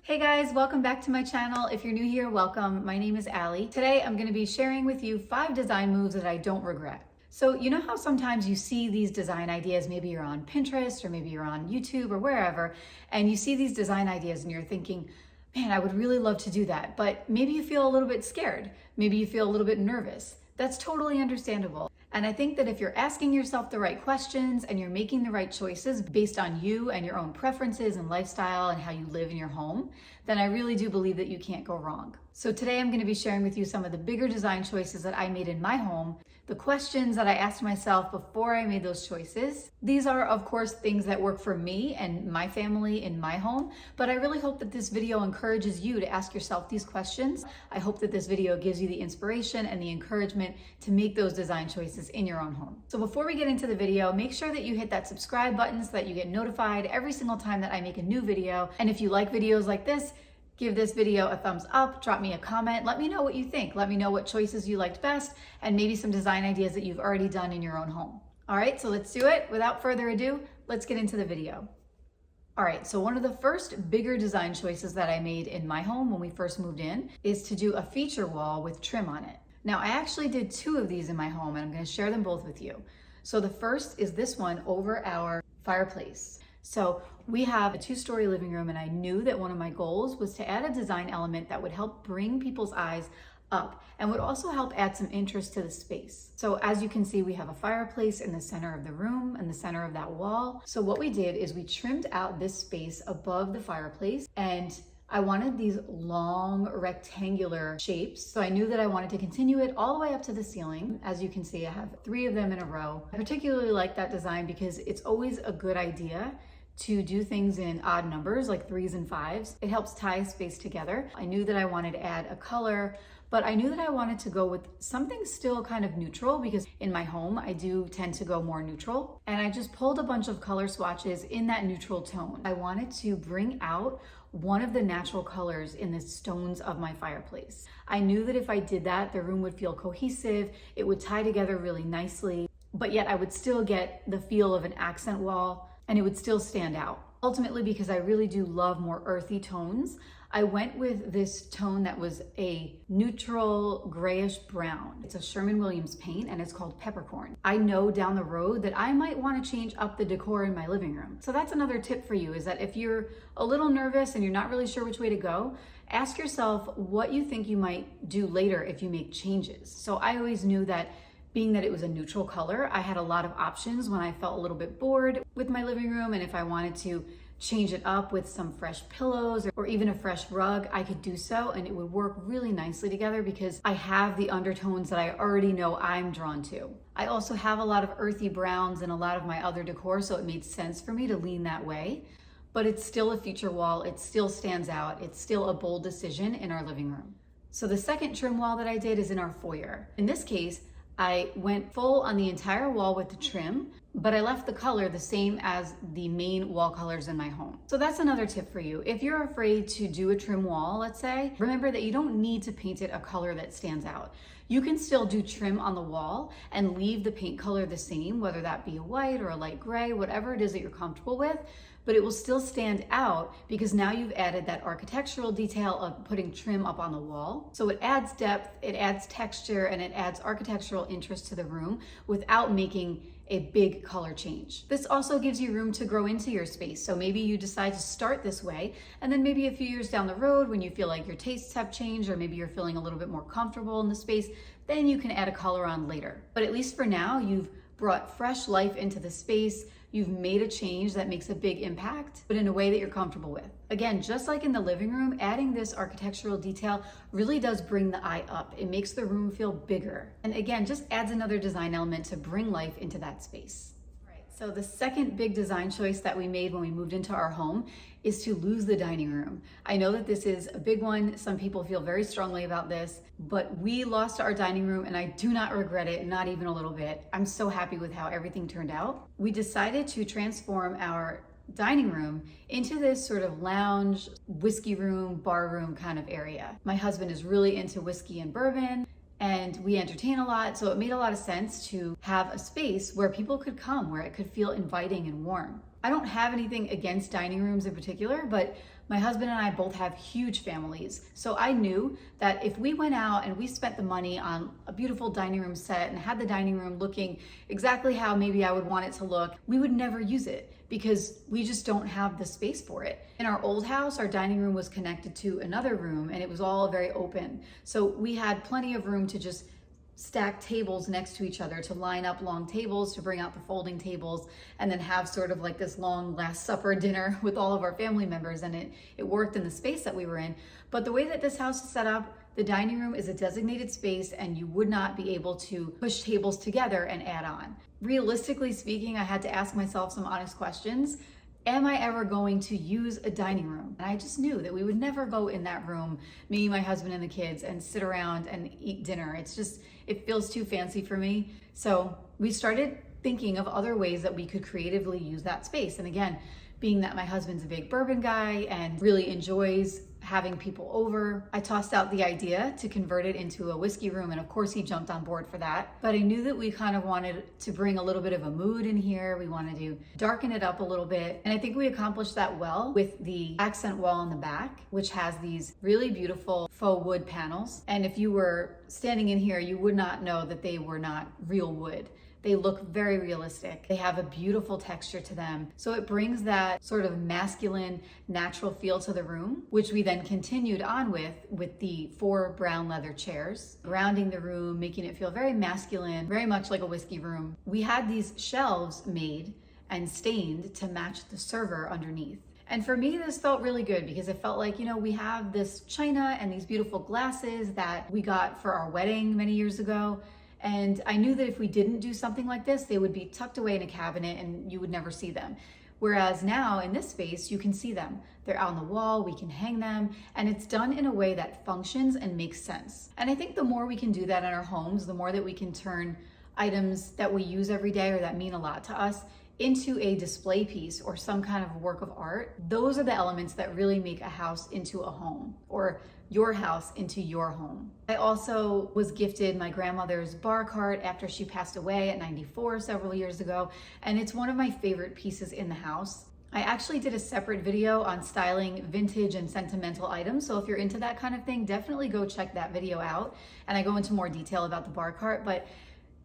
Hey guys, welcome back to my channel. If you're new here, welcome. My name is Allie. Today I'm going to be sharing with you 5 design moves that I don't regret. So you know how sometimes you see these design ideas, maybe you're on Pinterest or maybe you're on YouTube or wherever, and you see these design ideas and you're thinking, man, I would really love to do that. But maybe you feel a little bit scared. Maybe you feel a little bit nervous. That's totally understandable. And I think that if you're asking yourself the right questions and you're making the right choices based on you and your own preferences and lifestyle and how you live in your home, then I really do believe that you can't go wrong. So today I'm going to be sharing with you some of the bigger design choices that I made in my home, the questions that I asked myself before I made those choices. These are, of course, things that work for me and my family in my home, but I really hope that this video encourages you to ask yourself these questions. I hope that this video gives you the inspiration and the encouragement to make those design choices in your own home. So before we get into the video, make sure that you hit that subscribe button so that you get notified every single time that I make a new video. And if you like videos like this, give this video a thumbs up, drop me a comment, let me know what you think. Let me know what choices you liked best and maybe some design ideas that you've already done in your own home. All right, so let's do it. Without further ado, let's get into the video. All right, so one of the first bigger design choices that I made in my home when we first moved in is to do a feature wall with trim on it. Now, I actually did 2 of these in my home and I'm gonna share them both with you. So the first is this one over our fireplace. So we have a 2-story living room and I knew that one of my goals was to add a design element that would help bring people's eyes up and would also help add some interest to the space. So as you can see, we have a fireplace in the center of the room and the center of that wall. So what we did is we trimmed out this space above the fireplace, and I wanted these long rectangular shapes. So I knew that I wanted to continue it all the way up to the ceiling. As you can see, I have 3 of them in a row. I particularly like that design because it's always a good idea to do things in odd numbers like 3s and 5s. It helps tie space together. I knew that I wanted to add a color, but I knew that I wanted to go with something still kind of neutral because in my home, I do tend to go more neutral. And I just pulled a bunch of color swatches in that neutral tone. I wanted to bring out one of the natural colors in the stones of my fireplace. I knew that if I did that, the room would feel cohesive, it would tie together really nicely, but yet I would still get the feel of an accent wall and it would still stand out. Ultimately, because I really do love more earthy tones, I went with this tone that was a neutral grayish brown. It's a Sherwin-Williams paint and it's called Peppercorn. I know down the road that I might want to change up the decor in my living room. So that's another tip for you, is that if you're a little nervous and you're not really sure which way to go, ask yourself what you think you might do later if you make changes. So I always knew that being that it was a neutral color, I had a lot of options when I felt a little bit bored with my living room, and if I wanted to change it up with some fresh pillows or even a fresh rug, I could do so and it would work really nicely together because I have the undertones that I already know I'm drawn to. I also have a lot of earthy browns in a lot of my other decor, so it made sense for me to lean that way. But it's still a feature wall, it still stands out, it's still a bold decision in our living room. So the second trim wall that I did is in our foyer. In this case, I went full on the entire wall with the trim, but I left the color the same as the main wall colors in my home. So that's another tip for you. If you're afraid to do a trim wall, let's say, remember that you don't need to paint it a color that stands out. You can still do trim on the wall and leave the paint color the same, whether that be a white or a light gray, whatever it is that you're comfortable with, but it will still stand out because now you've added that architectural detail of putting trim up on the wall. So it adds depth, it adds texture, and it adds architectural interest to the room without making a big color change. This also gives you room to grow into your space. So maybe you decide to start this way, and then maybe a few years down the road when you feel like your tastes have changed, or maybe you're feeling a little bit more comfortable in the space, then you can add a color on later. But at least for now, you've brought fresh life into the space. You've made a change that makes a big impact, but in a way that you're comfortable with. Again, just like in the living room, adding this architectural detail really does bring the eye up. It makes the room feel bigger. And again, just adds another design element to bring life into that space. So the second big design choice that we made when we moved into our home is to lose the dining room. I know that this is a big one. Some people feel very strongly about this, but we lost our dining room and I do not regret it, not even a little bit. I'm so happy with how everything turned out. We decided to transform our dining room into this sort of lounge, whiskey room, bar room kind of area. My husband is really into whiskey and bourbon, and we entertain a lot, so it made a lot of sense to have a space where people could come, where it could feel inviting and warm. I don't have anything against dining rooms in particular, but my husband and I both have huge families. So I knew that if we went out and we spent the money on a beautiful dining room set and had the dining room looking exactly how maybe I would want it to look, we would never use it because we just don't have the space for it. In our old house, our dining room was connected to another room and it was all very open. So we had plenty of room to just stack tables next to each other, to line up long tables, to bring out the folding tables, and then have sort of like this long Last Supper dinner with all of our family members. And it worked in the space that we were in. But the way that this house is set up, the dining room is a designated space and you would not be able to push tables together and add on. Realistically speaking, I had to ask myself some honest questions. Am I ever going to use a dining room? And I just knew that we would never go in that room, me, my husband, and the kids, and sit around and eat dinner. It feels too fancy for me. So we started thinking of other ways that we could creatively use that space. And again, being that my husband's a big bourbon guy and really enjoys having people over, I tossed out the idea to convert it into a whiskey room, and of course he jumped on board for that. But I knew that we kind of wanted to bring a little bit of a mood in here. We wanted to darken it up a little bit, and I think we accomplished that well with the accent wall in the back, which has these really beautiful faux wood panels. And if you were standing in here, you would not know that they were not real wood. They look very realistic. They have a beautiful texture to them. So it brings that sort of masculine, natural feel to the room, which we then continued on with the 4 brown leather chairs, rounding the room, making it feel very masculine, very much like a whiskey room. We had these shelves made and stained to match the server underneath. And for me, this felt really good because it felt like, we have this china and these beautiful glasses that we got for our wedding many years ago. And I knew that if we didn't do something like this, they would be tucked away in a cabinet and you would never see them. Whereas now in this space, you can see them. They're out on the wall, we can hang them, and it's done in a way that functions and makes sense. And I think the more we can do that in our homes, the more that we can turn items that we use every day or that mean a lot to us into a display piece or some kind of work of art. Those are the elements that really make a house into a home, or your house into your home. I also was gifted my grandmother's bar cart after she passed away at 94 several years ago, and it's one of my favorite pieces in the house. I actually did a separate video on styling vintage and sentimental items, so if you're into that kind of thing, definitely go check that video out. And I go into more detail about the bar cart, but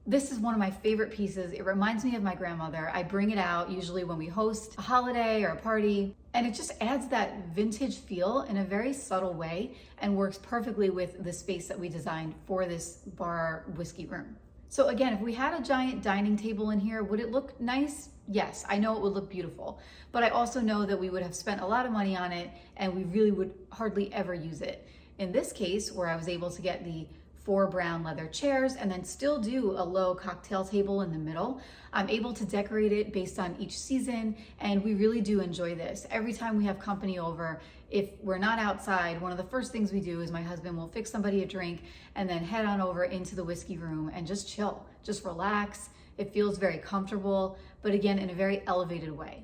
this is one of my favorite pieces. It reminds me of my grandmother. I bring it out usually when we host a holiday or a party, and it just adds that vintage feel in a very subtle way and works perfectly with the space that we designed for this bar whiskey room. So again, if we had a giant dining table in here, would it look nice? Yes, I know it would look beautiful, but I also know that we would have spent a lot of money on it and we really would hardly ever use it. In this case, where I was able to get the 4 brown leather chairs and then still do a low cocktail table in the middle, I'm able to decorate it based on each season, and we really do enjoy this. Every time we have company over, if we're not outside, one of the first things we do is my husband will fix somebody a drink and then head on over into the whiskey room and just chill, just relax. It feels very comfortable, but again, in a very elevated way.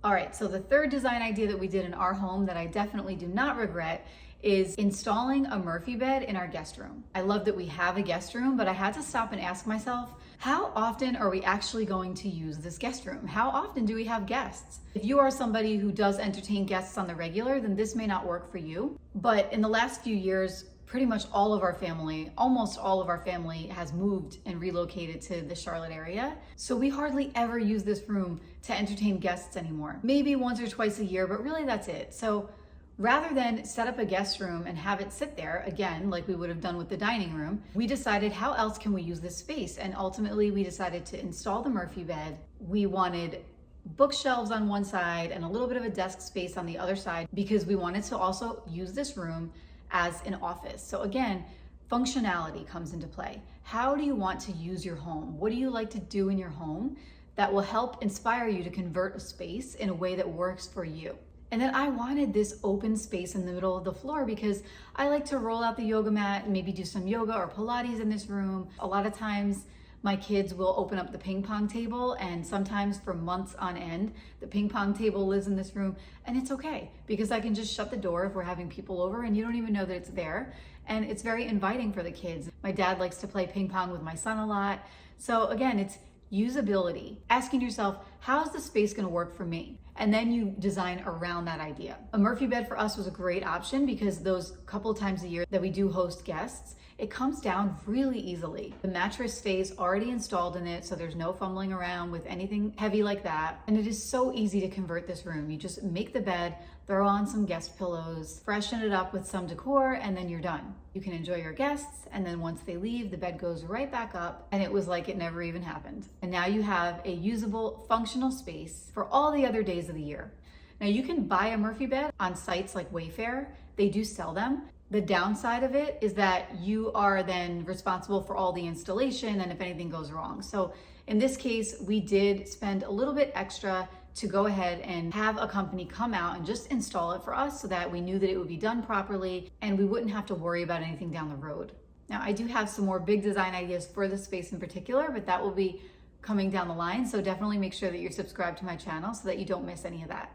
All right, so the third design idea that we did in our home that I definitely do not regret is installing a Murphy bed in our guest room. I love that we have a guest room, but I had to stop and ask myself, how often are we actually going to use this guest room? How often do we have guests? If you are somebody who does entertain guests on the regular, then this may not work for you. But in the last few years, pretty much all of our family, almost all of our family has moved and relocated to the Charlotte area. So we hardly ever use this room to entertain guests anymore. Maybe once or twice a year, but really that's it. So rather than set up a guest room and have it sit there, again, like we would have done with the dining room, we decided how else can we use this space? And ultimately we decided to install the Murphy bed. We wanted bookshelves on one side and a little bit of a desk space on the other side because we wanted to also use this room as an office. So again, functionality comes into play. How do you want to use your home? What do you like to do in your home that will help inspire you to convert a space in a way that works for you? And then I wanted this open space in the middle of the floor because I like to roll out the yoga mat and maybe do some yoga or Pilates in this room. A lot of times my kids will open up the ping pong table, and sometimes for months on end, the ping pong table lives in this room, and it's okay because I can just shut the door if we're having people over and you don't even know that it's there. And it's very inviting for the kids. My dad likes to play ping pong with my son a lot. So again, it's usability. Asking yourself, how's the space gonna work for me? And then you design around that idea. A Murphy bed for us was a great option because those couple times a year that we do host guests, it comes down really easily. The mattress stays already installed in it, so there's no fumbling around with anything heavy like that. And it is so easy to convert this room. You just make the bed, throw on some guest pillows, freshen it up with some decor, and then you're done. You can enjoy your guests, and then once they leave, the bed goes right back up, and it was like it never even happened. And now you have a usable, functional space for all the other days of the year. Now you can buy a Murphy bed on sites like Wayfair. They do sell them. The downside of it is that you are then responsible for all the installation and if anything goes wrong. So in this case, we did spend a little bit extra to go ahead and have a company come out and just install it for us so that we knew that it would be done properly and we wouldn't have to worry about anything down the road. Now, I do have some more big design ideas for this space in particular, but that will be coming down the line. So definitely make sure that you're subscribed to my channel so that you don't miss any of that.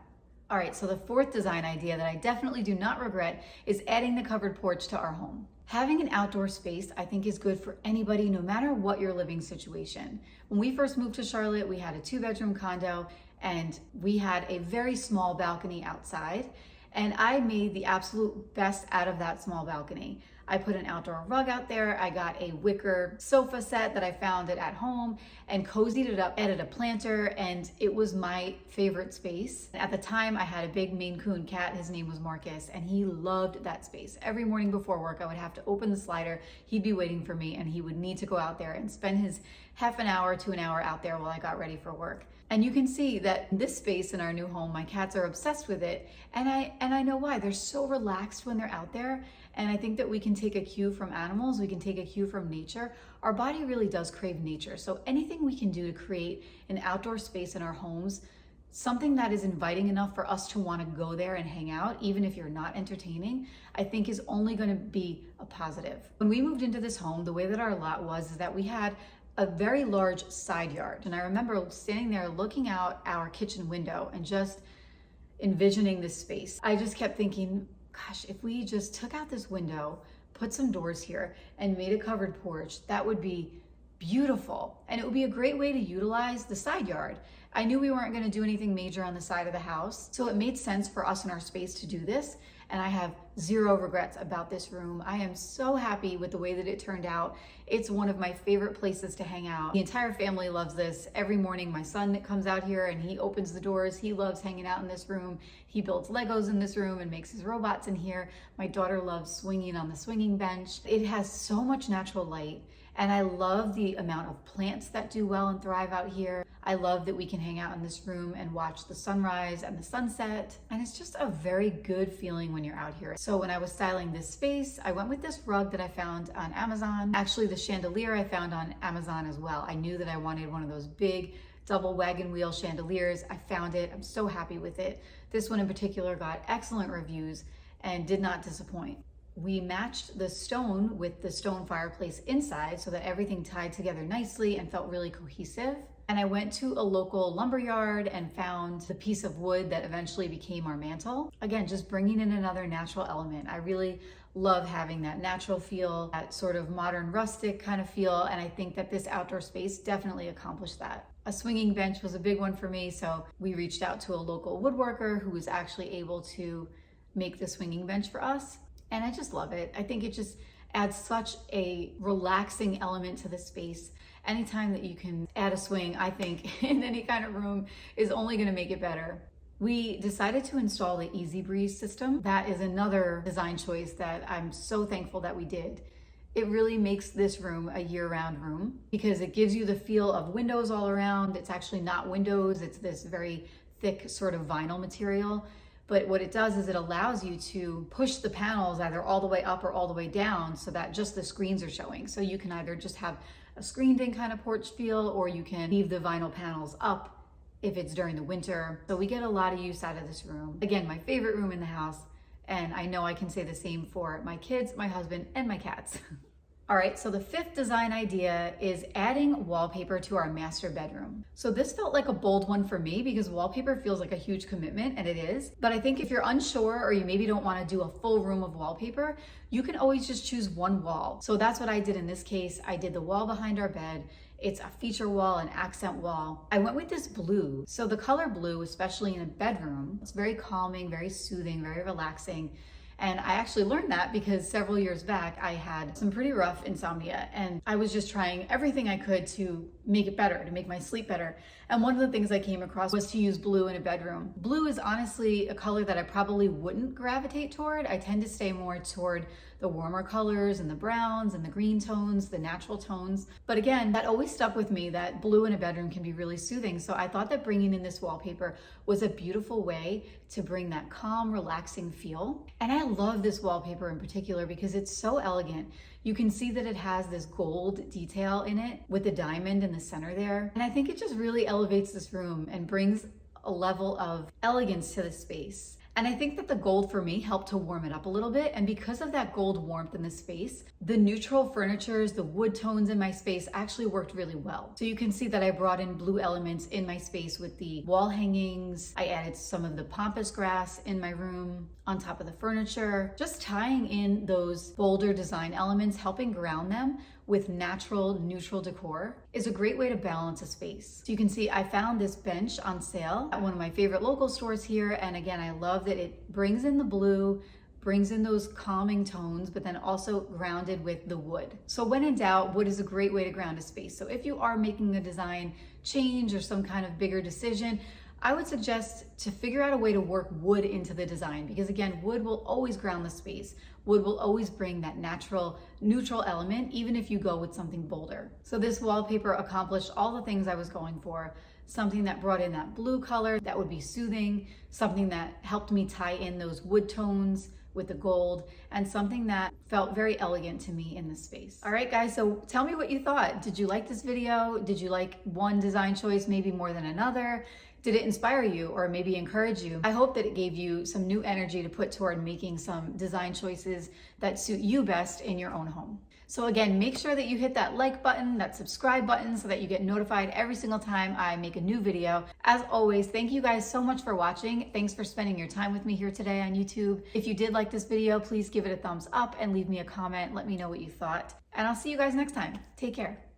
All right, so the fourth design idea that I definitely do not regret is adding the covered porch to our home. Having an outdoor space, I think, is good for anybody, no matter what your living situation. When we first moved to Charlotte, we had a 2-bedroom condo and we had a very small balcony outside. And I made the absolute best out of that small balcony. I put an outdoor rug out there. I got a wicker sofa set that I found at home and cozied it up, added a planter, and it was my favorite space. At the time, I had a big Maine Coon cat. His name was Marcus, and he loved that space. Every morning before work, I would have to open the slider. He'd be waiting for me, and he would need to go out there and spend his half an hour to an hour out there while I got ready for work. And you can see that this space in our new home, my cats are obsessed with it. And I know why. They're so relaxed when they're out there. And I think that we can take a cue from animals. We can take a cue from nature. Our body really does crave nature. So anything we can do to create an outdoor space in our homes, something that is inviting enough for us to want to go there and hang out, even if you're not entertaining, I think is only going to be a positive. When we moved into this home, the way that our lot was is that we had a very large side yard. And I remember standing there looking out our kitchen window and just envisioning this space. I just kept thinking, gosh, if we just took out this window, put some doors here and made a covered porch, that would be beautiful. And it would be a great way to utilize the side yard. I knew we weren't going to do anything major on the side of the house, so it made sense for us in our space to do this. And I have zero regrets about this room. I am so happy with the way that it turned out. It's one of my favorite places to hang out. The entire family loves this. Every morning, my son comes out here and he opens the doors. He loves hanging out in this room. He builds Legos in this room and makes his robots in here. My daughter loves swinging on the swinging bench. It has so much natural light. And I love the amount of plants that do well and thrive out here. I love that we can hang out in this room and watch the sunrise and the sunset. And it's just a very good feeling when you're out here. So when I was styling this space, I went with this rug that I found on Amazon. Actually, the chandelier I found on Amazon as well. I knew that I wanted one of those big double wagon wheel chandeliers. I found it. I'm so happy with it. This one in particular got excellent reviews and did not disappoint. We matched the stone with the stone fireplace inside so that everything tied together nicely and felt really cohesive. And I went to a local lumber yard and found the piece of wood that eventually became our mantle. Again, just bringing in another natural element. I really love having that natural feel, that sort of modern rustic kind of feel. And I think that this outdoor space definitely accomplished that. A swinging bench was a big one for me. So we reached out to a local woodworker who was actually able to make the swinging bench for us. And I just love it. I think it just adds such a relaxing element to the space. Anytime that you can add a swing, I think, in any kind of room is only going to make it better. We decided to install the Easy Breeze system. That is another design choice that I'm so thankful that we did. It really makes this room a year-round room because it gives you the feel of windows all around. It's actually not windows. It's this very thick sort of vinyl material. But what it does is it allows you to push the panels either all the way up or all the way down so that just the screens are showing. So you can either just have a screened-in kind of porch feel, or you can leave the vinyl panels up if it's during the winter. So we get a lot of use out of this room. Again, my favorite room in the house, and I know I can say the same for my kids, my husband, and my cats. All right, so the fifth design idea is adding wallpaper to our master bedroom. So this felt like a bold one for me because wallpaper feels like a huge commitment, and it is. But I think if you're unsure or you maybe don't want to do a full room of wallpaper, you can always just choose one wall. So that's what I did in this case. I did the wall behind our bed. It's a feature wall, an accent wall. I went with this blue. So the color blue, especially in a bedroom, it's very calming, very soothing, very relaxing. And I actually learned that because several years back, I had some pretty rough insomnia and I was just trying everything I could to make it better, to make my sleep better. And one of the things I came across was to use blue in a bedroom. Blue is honestly a color that I probably wouldn't gravitate toward. I tend to stay more toward the warmer colors and the browns and the green tones, the natural tones. But again, that always stuck with me, that blue in a bedroom can be really soothing. So I thought that bringing in this wallpaper was a beautiful way to bring that calm, relaxing feel. And I love this wallpaper in particular because it's so elegant. You can see that it has this gold detail in it with the diamond in the center there. And I think it just really elevates this room and brings a level of elegance to the space. And I think that the gold for me helped to warm it up a little bit. And because of that gold warmth in the space, the neutral furnitures, the wood tones in my space actually worked really well. So you can see that I brought in blue elements in my space with the wall hangings. I added some of the pampas grass in my room on top of the furniture, just tying in those bolder design elements, helping ground them with natural neutral decor is a great way to balance a space. So you can see I found this bench on sale at one of my favorite local stores here. And again, I love that it brings in the blue, brings in those calming tones, but then also grounded with the wood. So when in doubt, wood is a great way to ground a space. So if you are making a design change or some kind of bigger decision, I would suggest to figure out a way to work wood into the design because again, wood will always ground the space. Wood will always bring that natural, neutral element, even if you go with something bolder. So this wallpaper accomplished all the things I was going for. Something that brought in that blue color that would be soothing, something that helped me tie in those wood tones with the gold, and something that felt very elegant to me in this space. All right, guys, so tell me what you thought. Did you like this video? Did you like one design choice maybe more than another? Did it inspire you or maybe encourage you? I hope that it gave you some new energy to put toward making some design choices that suit you best in your own home. So again, make sure that you hit that like button, that subscribe button so that you get notified every single time I make a new video. As always, thank you guys so much for watching. Thanks for spending your time with me here today on YouTube. If you did like this video, please give it a thumbs up and leave me a comment. Let me know what you thought. And I'll see you guys next time. Take care.